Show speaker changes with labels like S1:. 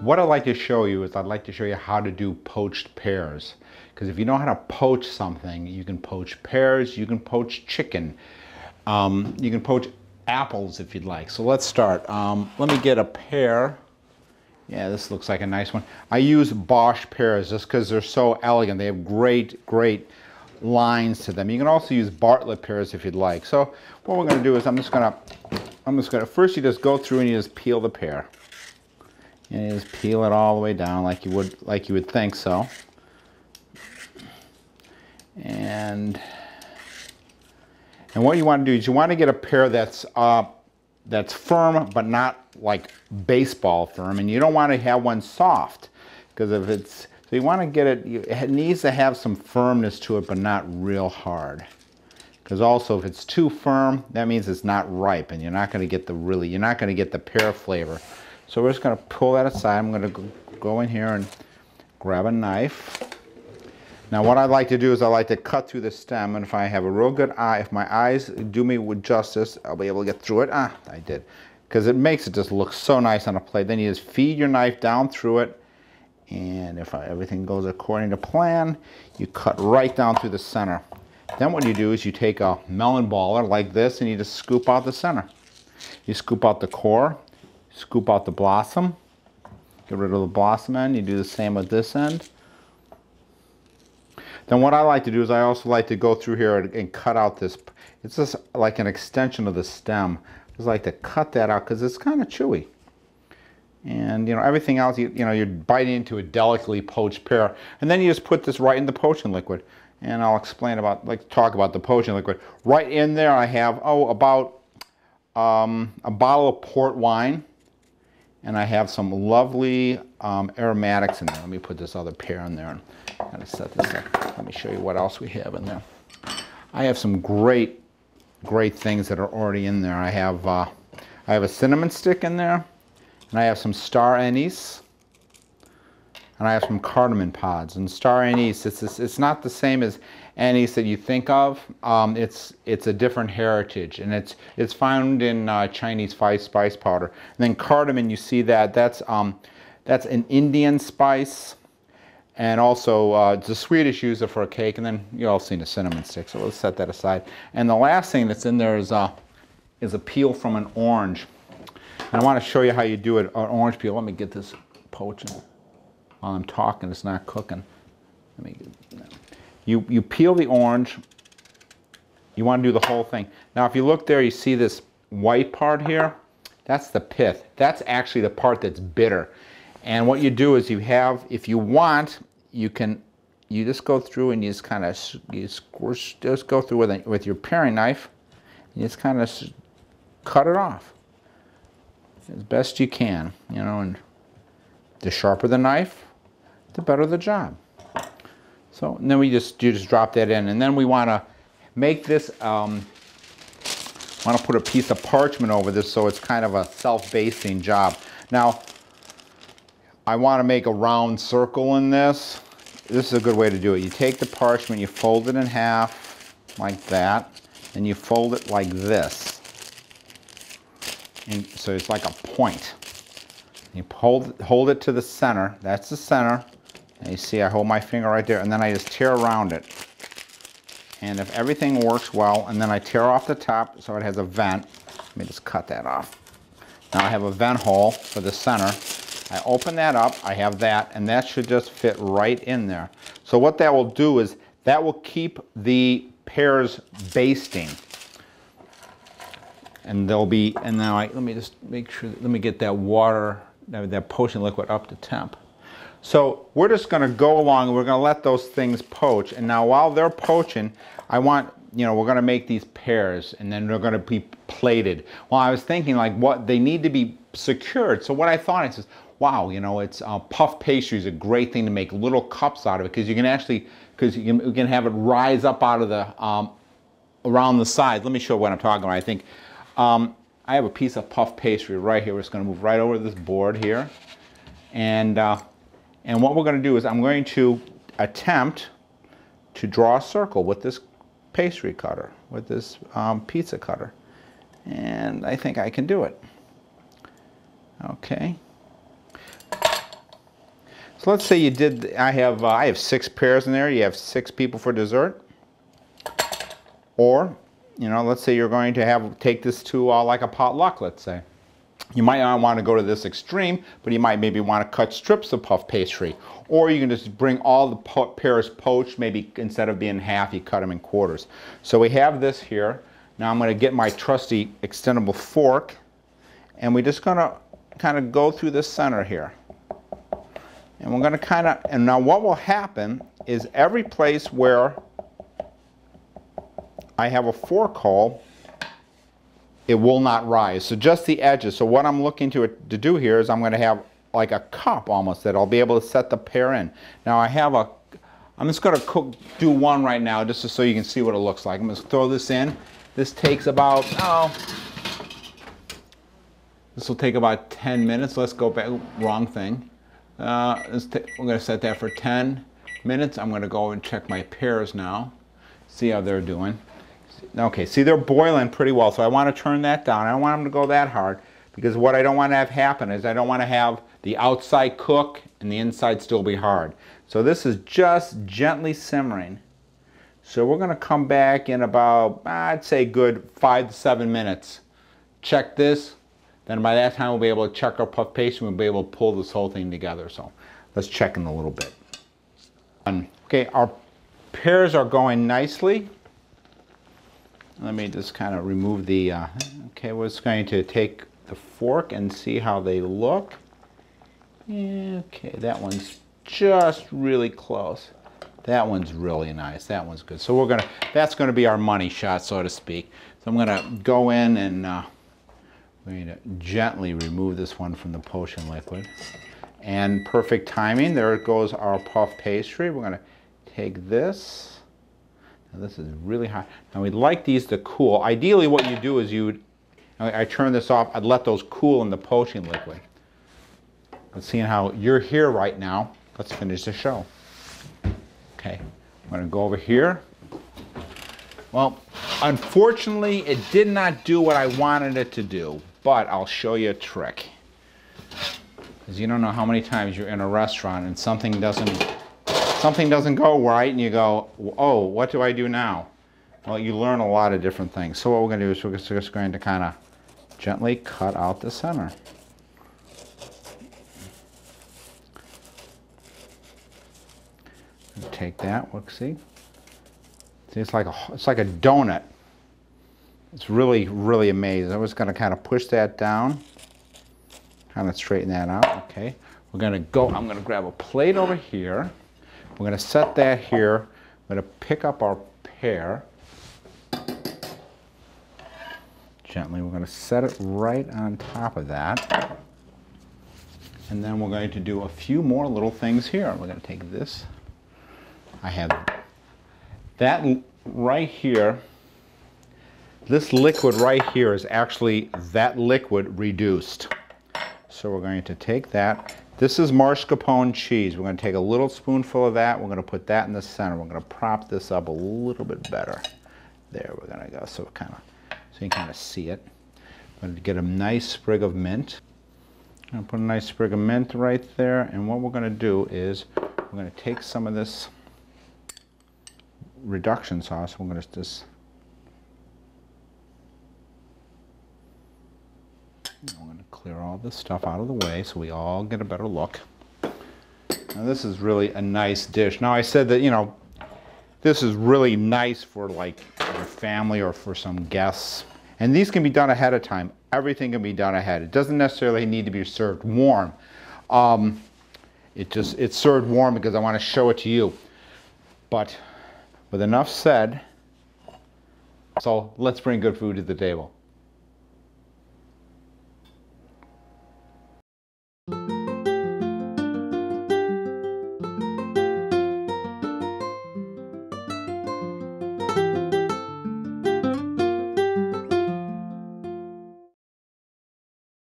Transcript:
S1: what I'd like to show you is I'd like to show you how to do poached pears. Because if you know how to poach something, you can poach pears, you can poach chicken, you can poach apples if you'd like. So let's start. Let me get a pear. Yeah, this looks like a nice one. I use Poached Pears just because they're so elegant. They have great lines to them. You can also use Bartlett pears if you'd like. So what we're going to do is I'm just going to first you just go through and you just peel the pear. And you just peel it all the way down like you would think so. And what you want to do is you want to get a pear that's firm but not like baseball firm, and you don't want to have one soft, because if it's, so you want to get it, it needs to have some firmness to it but not real hard, because also if it's too firm, that means it's not ripe and you're not going to get the pear flavor. So we're just going to pull that aside. I'm going to go in here and grab a knife. Now what I like to do is I like to cut through the stem, and if I have a real good eye, if my eyes do me with justice, I'll be able to get through it. I did. Because it makes it just look so nice on a plate. Then you just feed your knife down through it, and if everything goes according to plan, you cut right down through the center. Then what you do is you take a melon baller like this and you just scoop out the center. You scoop out the core, scoop out the blossom, get rid of the blossom end. You do the same with this end. Then what I like to do is I also like to go through here and cut out this. It's just like an extension of the stem. I just like to cut that out because it's kind of chewy. And you know, everything else, you're biting into a delicately poached pear. And then you just put this right in the poaching liquid. And I'll explain about, talk about the poaching liquid. Right in there I have, about a bottle of port wine. And I have some lovely aromatics in there. Let me put this other pear in there and kind of set this up. Let me show you what else we have in there. I have some great things that are already in there. I have a cinnamon stick in there, and I have some star anise, and I have some cardamom pods. And star anise, it's not the same as anise that you think of. It's a different heritage, and it's found in Chinese spice powder. And then cardamom, you see that's an Indian spice, and also the Swedish use it for a cake. And then you all seen a cinnamon stick, so let's set that aside. And the last thing that's in there is a peel from an orange. And I want to show you how you do it. An orange peel. Let me get this poaching while I'm talking. It's not cooking. Let me get, you peel the orange. You want to do the whole thing. Now if you look there, you see this white part here. That's the pith. That's actually the part that's bitter. And what you do is if you want, you just go through and you just kind of just go through with your paring knife. You just kind of cut it off as best you can, and the sharper the knife, the better the job. So and then you just drop that in, and then we want to make this. Want to put a piece of parchment over this so it's kind of a self-basting job. Now, I want to make a round circle in this. This is a good way to do it. You take the parchment, you fold it in half like that, and you fold it like this. And so it's like a point. You hold it to the center. That's the center. And you see I hold my finger right there, and then I just tear around it. And if everything works well, and then I tear off the top so it has a vent. Let me just cut that off. Now I have a vent hole for the center. I open that up, I have that, and that should just fit right in there. So what that will do is that will keep the pears basting. And they'll be, and now let me just make sure, let me get that water, that poaching liquid up to temp. So we're just going to go along and we're going to let those things poach. And now while they're poaching, I want, we're going to make these pears, and then they're going to be plated. Well, I was thinking what they need to be secured. So what I thought is, wow, it's puff pastry is a great thing to make little cups out of it, because you can actually, you can have it rise up out of the around the sides. Let me show you what I'm talking about. I think I have a piece of puff pastry right here. We're just going to move right over this board here, and what we're going to do is I'm going to attempt to draw a circle with this pastry cutter, with this pizza cutter, and I think I can do it. Okay. So let's say you did, I have 6 pears in there. You have 6 people for dessert. Or, you know, let's say you're going to take this to like a potluck, let's say. You might not want to go to this extreme, but you might maybe want to cut strips of puff pastry. Or you can just bring all the pears poached, maybe instead of being half, you cut them in quarters. So we have this here. Now I'm going to get my trusty extendable fork, and we're just going to kind of go through the center here. And we're going to and now what will happen is every place where I have a fork hole, it will not rise. So just the edges. So what I'm looking to do here is I'm going to have like a cup almost that I'll be able to set the pear in. Now I'm just going to do one right now just so you can see what it looks like. I'm going to throw this in. This takes about, this will take about 10 minutes. Let's go back, wrong thing. We're going to set that for 10 minutes. I'm going to go and check my pears now. See how they're doing. Okay, see they're boiling pretty well, so I want to turn that down. I don't want them to go that hard because what I don't want to have happen is I don't want to have the outside cook and the inside still be hard. So this is just gently simmering. So we're going to come back in about, I'd say good 5 to 7 minutes. Check this. Then by that time we'll be able to check our puff pastry and we'll be able to pull this whole thing together. So let's check in a little bit. Okay, our pears are going nicely. Let me just kind of remove the, okay, we're just going to take the fork and see how they look. Okay, that one's just really close. That one's really nice. That one's good. So that's going to be our money shot, so to speak. So I'm going to go in and we're going to gently remove this one from the potion liquid. And perfect timing. There goes our puff pastry. We're going to take this. Now this is really hot. Now we'd like these to cool. Ideally what you do is I turn this off, I'd let those cool in the potion liquid. But seeing how you're here right now, let's finish the show. Okay, I'm going to go over here. Well, unfortunately it did not do what I wanted it to do, but I'll show you a trick. Because you don't know how many times you're in a restaurant and something doesn't go right and you go, oh, what do I do now? Well, you learn a lot of different things. So what we're going to do is we're just going to kind of gently cut out the center. And take that, look, see? See, it's like a donut. It's really, really amazing. I'm just going to kind of push that down, kind of straighten that out. Okay, we're going to go, I'm going to grab a plate over here. We're going to set that here. I'm going to pick up our pear. Gently, we're going to set it right on top of that. And then we're going to do a few more little things here. We're going to take this. I have that right here. This liquid right here is actually that liquid reduced. So we're going to take that. This is mascarpone cheese. We're going to take a little spoonful of that. We're going to put that in the center. We're going to prop this up a little bit better. There we're going to go. So you can kind of see it. I'm going to get a nice sprig of mint. I'm going to put a nice sprig of mint right there. And what we're going to do is we're going to take some of this reduction sauce. We're going to just I'm going to clear all this stuff out of the way so we all get a better look. Now this is really a nice dish. Now I said that, you know, this is really nice for like your family or for some guests. And these can be done ahead of time. Everything can be done ahead. It doesn't necessarily need to be served warm. It's served warm because I want to show it to you. But with enough said, so let's bring good food to the table.